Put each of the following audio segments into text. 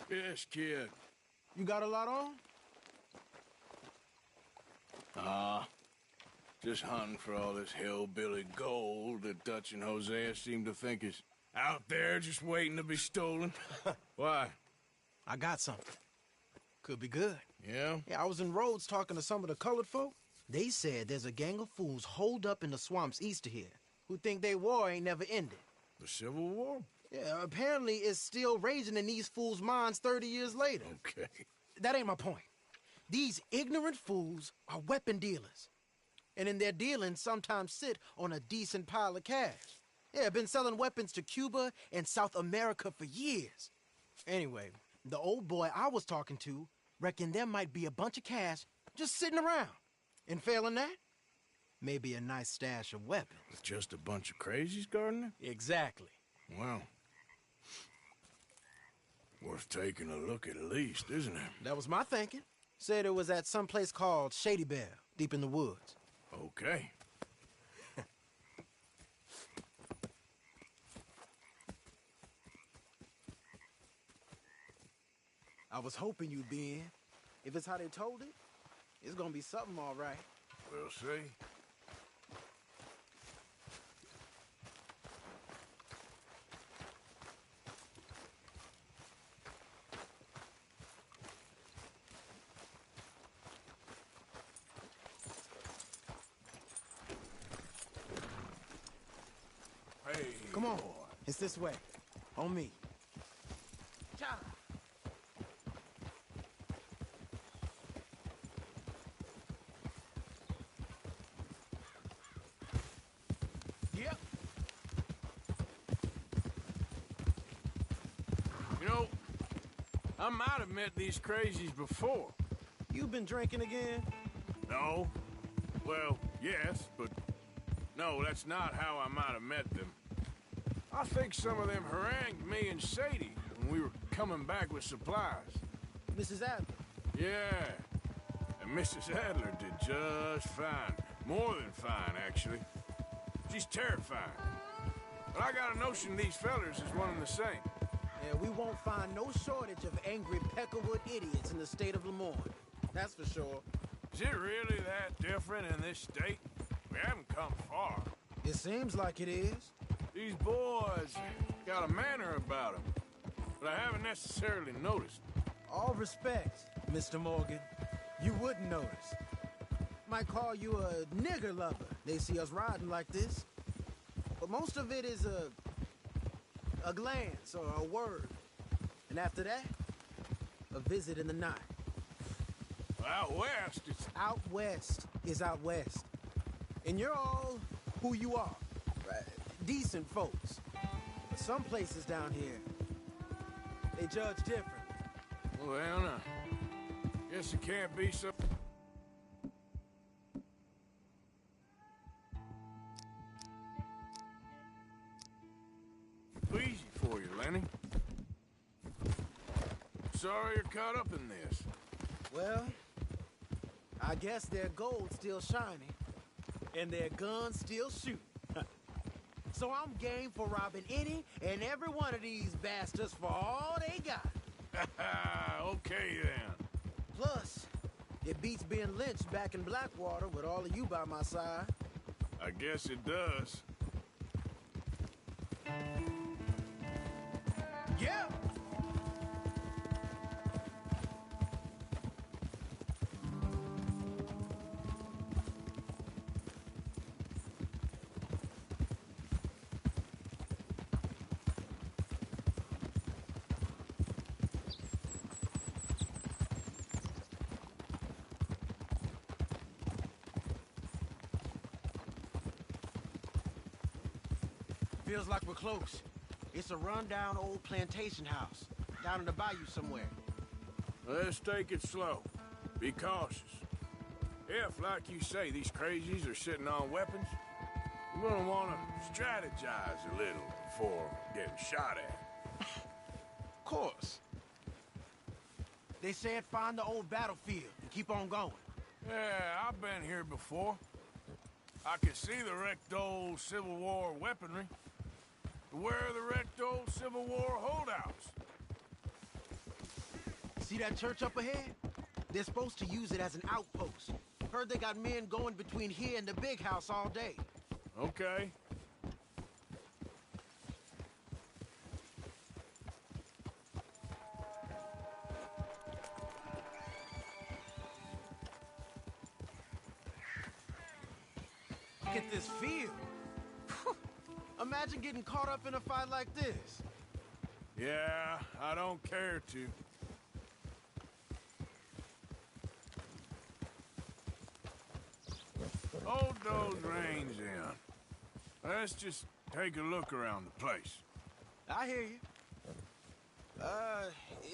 Yes, kid. You got a lot on? Just hunting for all this hillbilly gold that Dutch and Hosea seem to think is out there just waiting to be stolen. Why? I got something. Could be good. Yeah? Yeah, I was in Rhodes talking to some of the colored folk. They said there's a gang of fools holed up in the swamps east of here who think their war ain't never ended. The Civil War? Yeah, apparently it's still raging in these fools' minds 30 years later. Okay. That ain't my point. These ignorant fools are weapon dealers. And in their dealing, sometimes sit on a decent pile of cash. Yeah, been selling weapons to Cuba and South America for years. Anyway, the old boy I was talking to reckoned there might be a bunch of cash just sitting around. And failing that, maybe a nice stash of weapons. With just a bunch of crazies guarding it? Exactly. Well, worth taking a look at least, isn't it? That was my thinking. Said it was at some place called Shady Belle, deep in the woods. Okay. I was hoping you'd be in. If it's how they told it, it's gonna be something all right. We'll see. Hey, Come on, boy. it's this way. On me. Cha! Yep. You know, I might have met these crazies before. You been drinking again? No. Well, yes, but no, that's not how I might have met them. I think some of them harangued me and Sadie when we were coming back with supplies. Mrs. Adler. Yeah, and Mrs. Adler did just fine. More than fine, actually. She's terrifying. But I got a notion these fellers is one and the same. Yeah, we won't find no shortage of angry Peckerwood idiots in the state of Lemoyne. That's for sure. Is it really that different in this state? We haven't come far. It seems like it is. These boys got a manner about them, but I haven't necessarily noticed. All respect, Mr. Morgan. You wouldn't notice. Might call you a nigger lover. They see us riding like this. But most of it is a glance or a word. And after that, a visit in the night. Out west, it's... Out west is out west. And you're all who you are. Right? Decent folks. But some places down here, they judge different. Well, now, guess it can't be so... easy for you, Lenny. Sorry you're caught up in this. Well, I guess their gold's still shining, and their guns still shoot. So I'm game for robbing any and every one of these bastards for all they got. Okay, then. Plus, it beats being lynched back in Blackwater with all of you by my side. I guess it does. Yeah! Feels like we're close. It's a rundown old plantation house, down in the bayou somewhere. Let's take it slow. Be cautious. If, like you say, these crazies are sitting on weapons, you're gonna want to strategize a little before getting shot at. Of course. They said find the old battlefield and keep on going. Yeah, I've been here before. I can see the wrecked old Civil War weaponry. Where are the wrecked old Civil War holdouts? See that church up ahead? They're supposed to use it as an outpost. Heard they got men going between here and the big house all day. Okay. Look at this field. Imagine getting caught up in a fight like this. Yeah, I don't care to. Hold those reins in. Let's just take a look around the place. I hear you.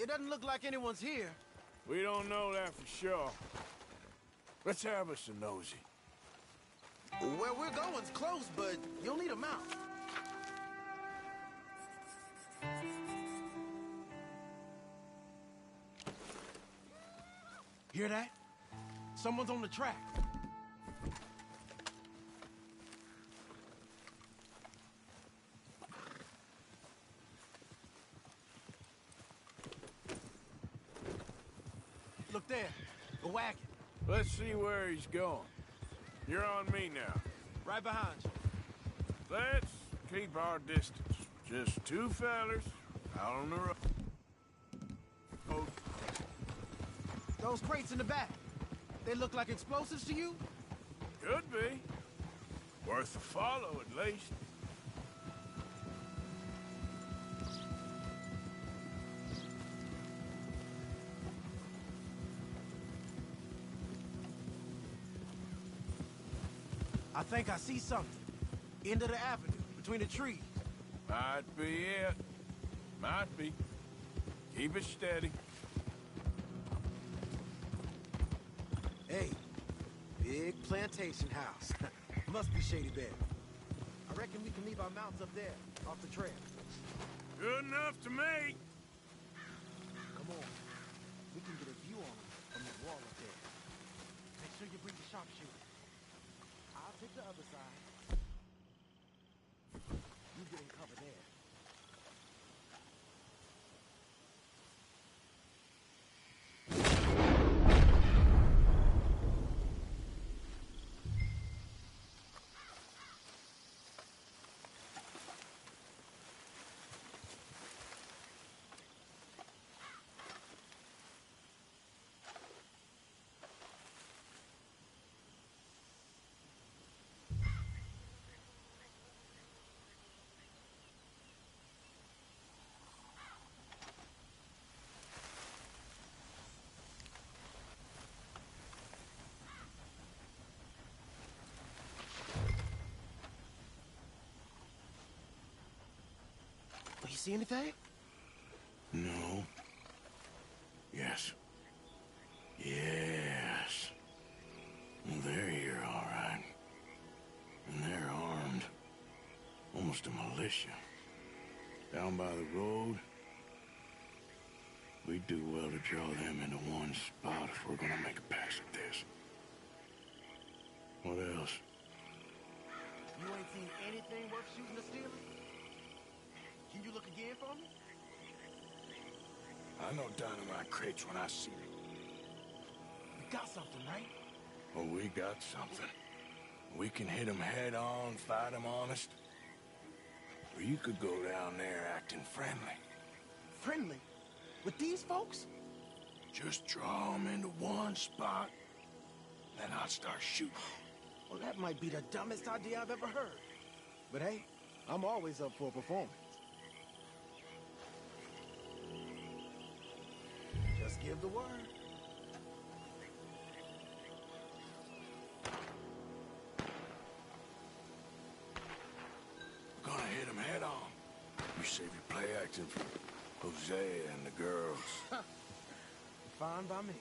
It doesn't look like anyone's here. We don't know that for sure. Let's have us a nosy. Where we're going's close, but you'll need a mount. Hear that? Someone's on the track. Look there, a wagon. Let's see where he's going. You're on me now. Right behind you. Let's keep our distance. Just two fellers out on the road. Oh, Those crates in the back, they look like explosives to you? could be. Worth a follow, at least. I think I see something. End of the avenue, between the trees. Might be it. Might be. Keep it steady. Hey, big plantation house. Must be Shady Bed. I reckon we can leave our mounts up there, off the trail. Good enough to me. Come on. We can get a view on them from the wall up there. Make sure you bring the sharpshooter. I'll take the other side. You get in cover there. You see anything? No. Yes. Yes. Well, they're here, all right. And they're armed. Almost a militia. Down by the road. We'd do well to draw them into one spot if we're gonna make a pass at this. What else? You ain't seen anything worth shooting or stealing? Can you look again for me? I know dynamite crates when I see them. You got something, right? Oh, we got something. We can hit them head on, fight them honest. Or you could go down there acting friendly. Friendly? With these folks? Just draw them into one spot, then I'll start shooting. Well, that might be the dumbest idea I've ever heard. But hey, I'm always up for a performance. Just give the word. We're gonna hit them head on. You save your play acting for Hosea and the girls. Fine by me.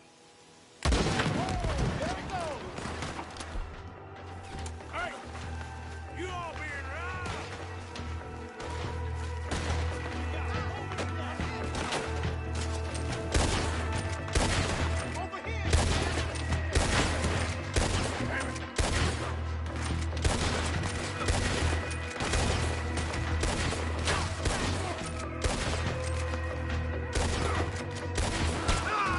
Whoa, there it goes! Hey! You all being robbed! Over here! Ah!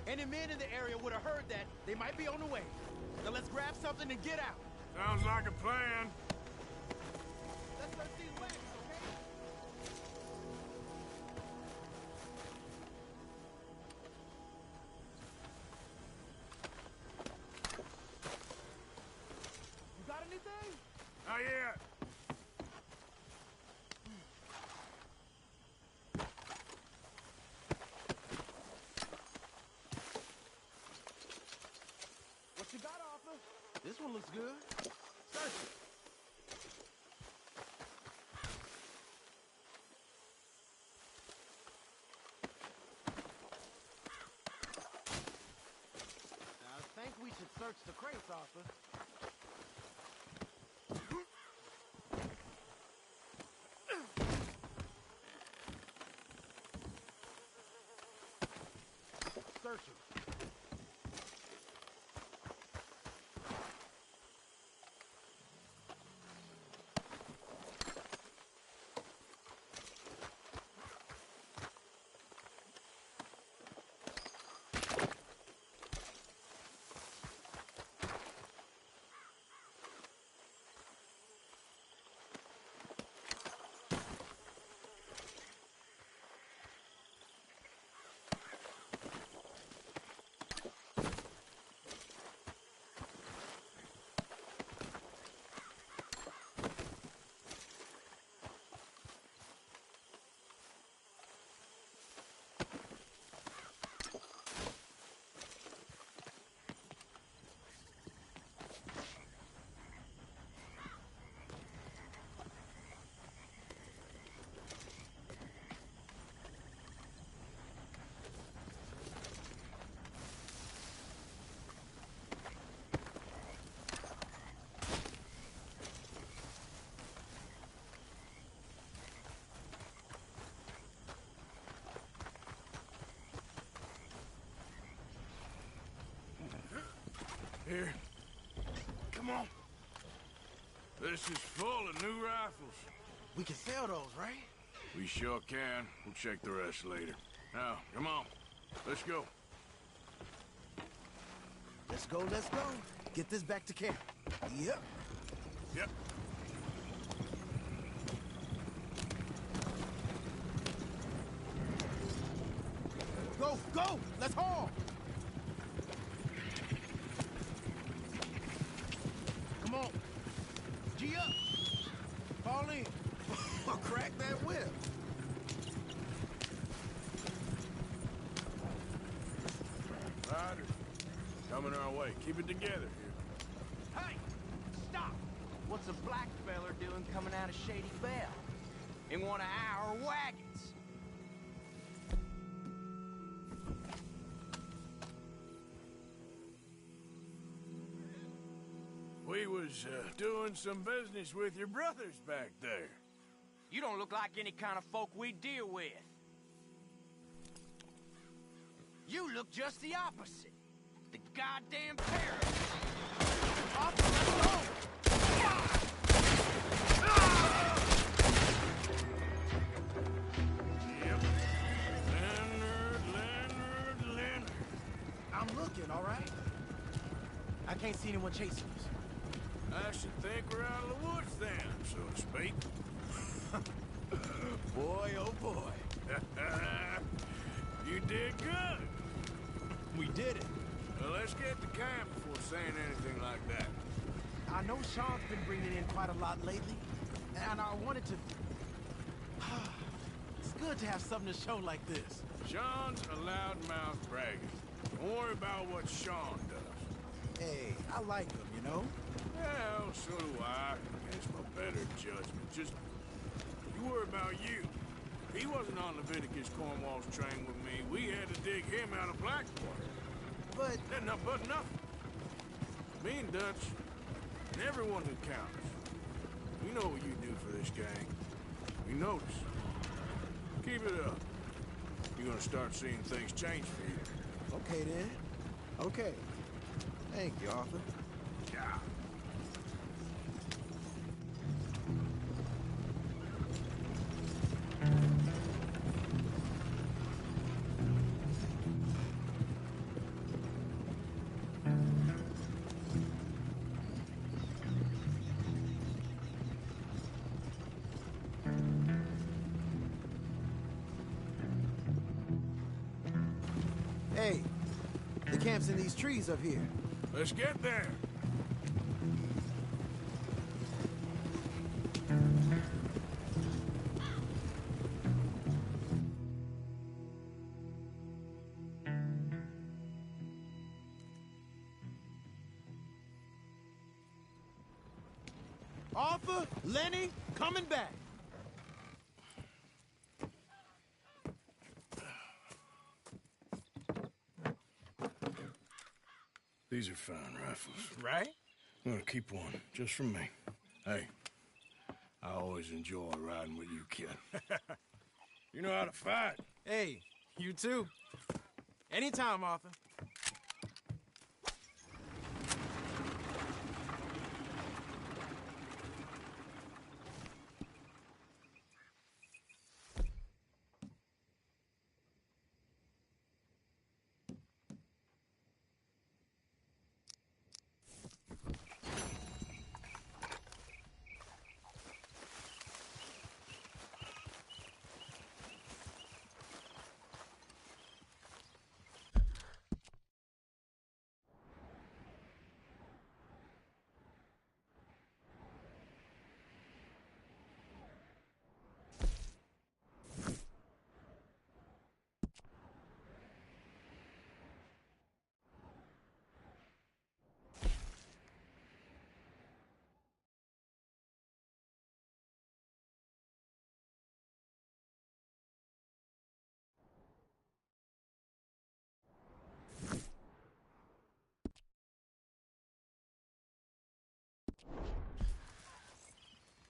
Any men in the area would have heard that. They might be on the way. Now let's grab something and get out. Sounds like a plan. Let's search these wagons, okay? You got anything? Not yet. What you got, Arthur? This one looks good. Search it. I think we should search the crates, Arthur. Search them. Here. Come on. This is full of new rifles. We can sell those, right? We sure can. We'll check the rest later. Now, come on. Let's go. Let's go, let's go. Get this back to camp. Yep. Yep. Go, go! Let's haul! Come on. G up. Fall in. Crack that whip. Riders. Coming our way. Keep it together here. Hey! Stop! What's a black feller doing coming out of Shady Belle? In one of our wagons? We was doing some business with your brothers back there. You don't look like any kind of folk we deal with. You look just the opposite. The goddamn pair of you. Off, let's go! Yep. Leonard. I'm looking, all right? I can't see anyone chasing us. I should think we're out of the woods then, so to speak. Boy, oh boy. You did good. We did it. Well, let's get to camp before saying anything like that. I know Sean's been bringing in quite a lot lately, and I wanted to... It's good to have something to show like this. Sean's a loudmouth bragger. Don't worry about what Sean does. Hey, I like him, you know? Well, so do I. Against my better judgment. Just, you worry about you. He wasn't on Leviticus Cornwall's train with me. We had to dig him out of Blackwater. But... But nothing. Me and Dutch, and everyone who counts. We know what you do for this gang. We notice. Keep it up. You're gonna start seeing things change for you. Okay, then. Okay. Thank you, Arthur. Yeah. Hey, the camp's in these trees up here. Let's get there. Arthur, Lenny, coming back. These are fine rifles. Right? I'm gonna keep one, just for me. Hey, I always enjoy riding with you, kid. You know how to fight. Hey, you too. Anytime, Arthur.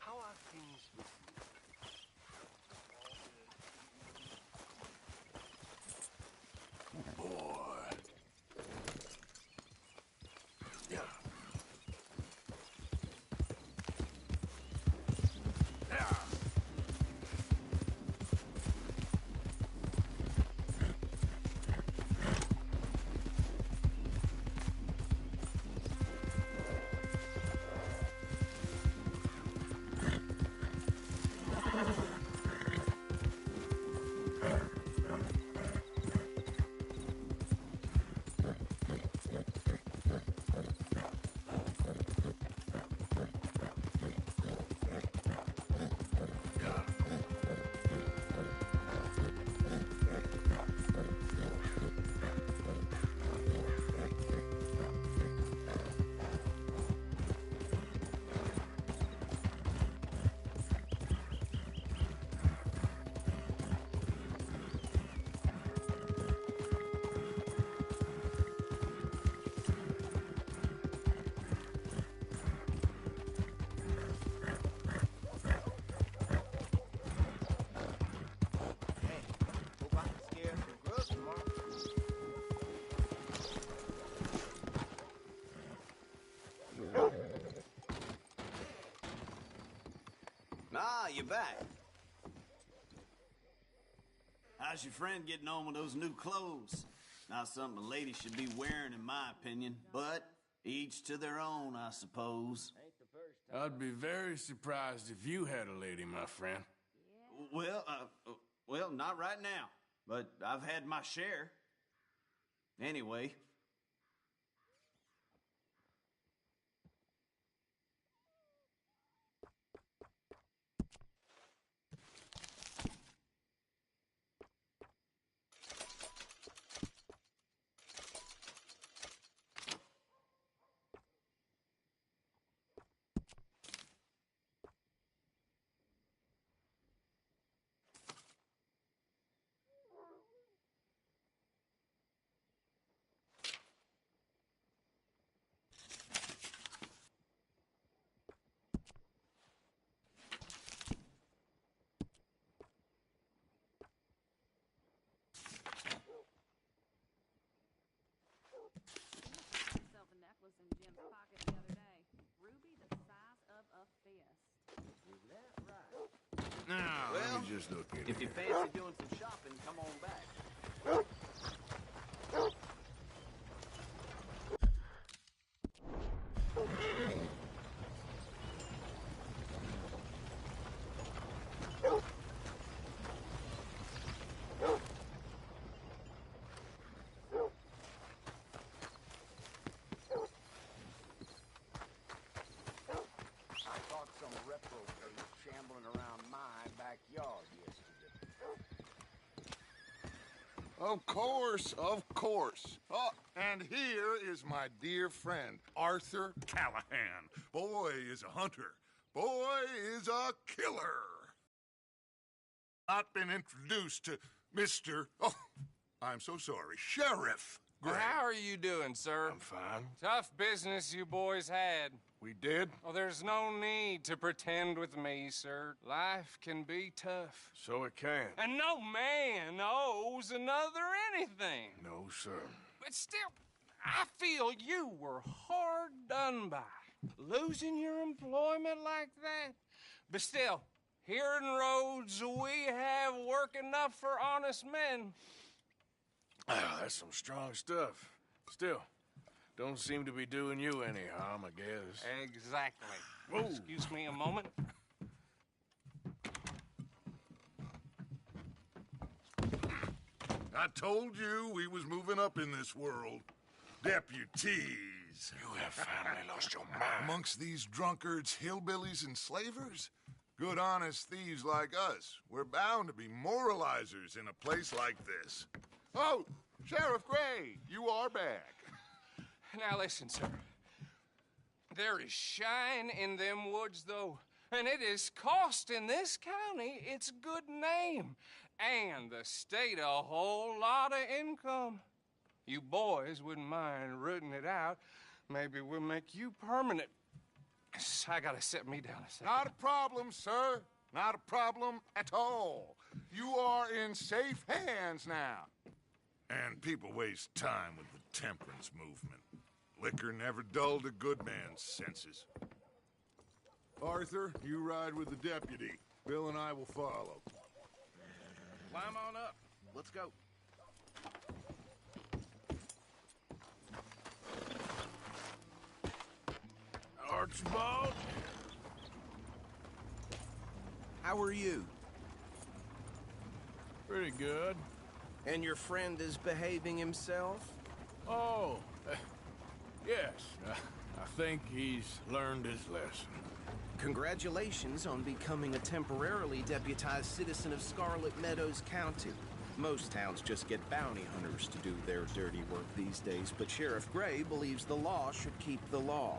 How are things with Boy. Yeah. Yeah. Ah, you're back. How's your friend getting on with those new clothes? Not something a lady should be wearing, in my opinion, but each to their own, I suppose. I'd be very surprised if you had a lady, my friend. Well, not right now, but I've had my share. Anyway. Myself a necklace in Jim's pocket the other day. Ruby the size of a fist. Is that right? Now, Well, let me just look in If you here. fancy doing some shopping, come on back. Of course, of course. Oh, and here is my dear friend, Arthur Callahan. Boy is a hunter. Boy is a killer. Not been introduced to Mr. Oh, I'm so sorry, Sheriff Gray. How are you doing, sir? I'm fine. Tough business you boys had. We did? Oh, there's no need to pretend with me, sir. Life can be tough. So it can. And no man owes another anything. No, sir. But still, I feel you were hard done by. Losing your employment like that. But still, here in Rhodes, we have work enough for honest men. Ah, that's some strong stuff. Still, don't seem to be doing you any harm, I guess. Exactly. Whoa. Excuse me a moment. I told you we was moving up in this world. Deputies. You have finally lost your mind. Amongst these drunkards, hillbillies, and slavers? Good honest thieves like us. We're bound to be moralizers in a place like this. Oh, Sheriff Gray, you are back. Now listen, sir. There is shine in them woods, though, and it is costing this county its good name and the state a whole lot of income. You boys wouldn't mind rooting it out. Maybe we'll make you permanent. I gotta sit me down a second. Not a problem, sir. Not a problem at all. You are in safe hands now. And people waste time with the temperance movement. Liquor never dulled a good man's senses. Arthur, you ride with the deputy. Bill and I will follow. Climb on up. Let's go. Archibald? How are you? Pretty good. And your friend is behaving himself? Oh, yes. I think he's learned his lesson. Congratulations on becoming a temporarily deputized citizen of Scarlet Meadows County. Most towns just get bounty hunters to do their dirty work these days, but Sheriff Gray believes the law should keep the law.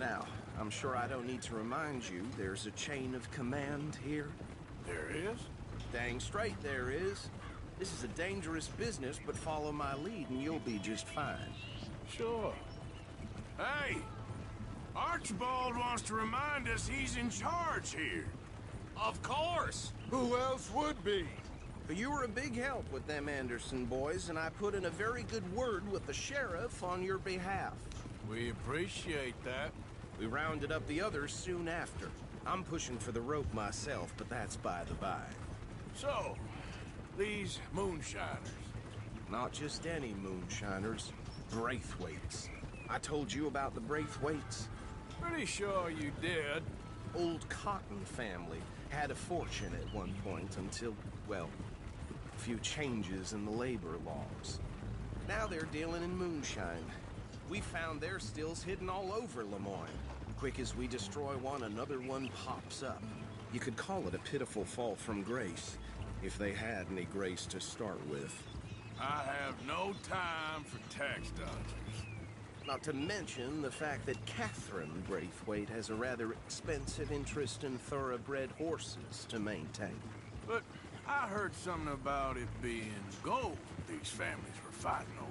Now, I'm sure I don't need to remind you there's a chain of command here. There is? Dang straight there is. This is a dangerous business, but follow my lead and you'll be just fine. Sure. Hey! Archibald wants to remind us he's in charge here. Of course. Who else would be? You were a big help with them Anderson boys, and I put in a very good word with the sheriff on your behalf. We appreciate that. We rounded up the others soon after. I'm pushing for the rope myself, but that's by the by. So, these moonshiners. Not just any moonshiners, Braithwaites. I told you about the Braithwaites. Pretty sure you did. Old Cotton family had a fortune at one point until, well, a few changes in the labor laws. Now they're dealing in moonshine. We found their stills hidden all over Lemoyne. Quick as we destroy one, another one pops up. You could call it a pitiful fall from grace, if they had any grace to start with. I have no time for tax dodgers. Not to mention the fact that Catherine Braithwaite has a rather expensive interest in thoroughbred horses to maintain. But I heard something about it being gold these families were fighting over.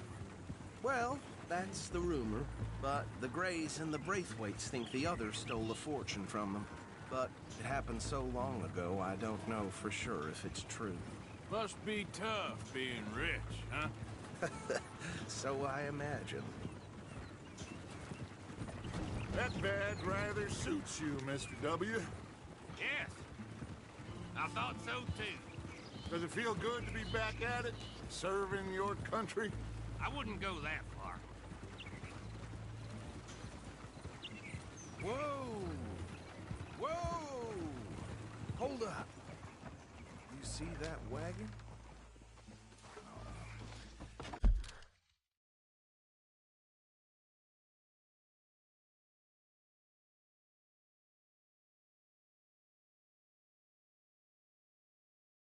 Well, that's the rumor, but the Grays and the Braithwaites think the others stole a fortune from them. But it happened so long ago, I don't know for sure if it's true. Must be tough being rich, huh? So I imagine. That badge rather suits you, Mr. W. Yes, I thought so too. Does it feel good to be back at it, serving your country? I wouldn't go that far. Whoa! Whoa! Hold up. You see that wagon?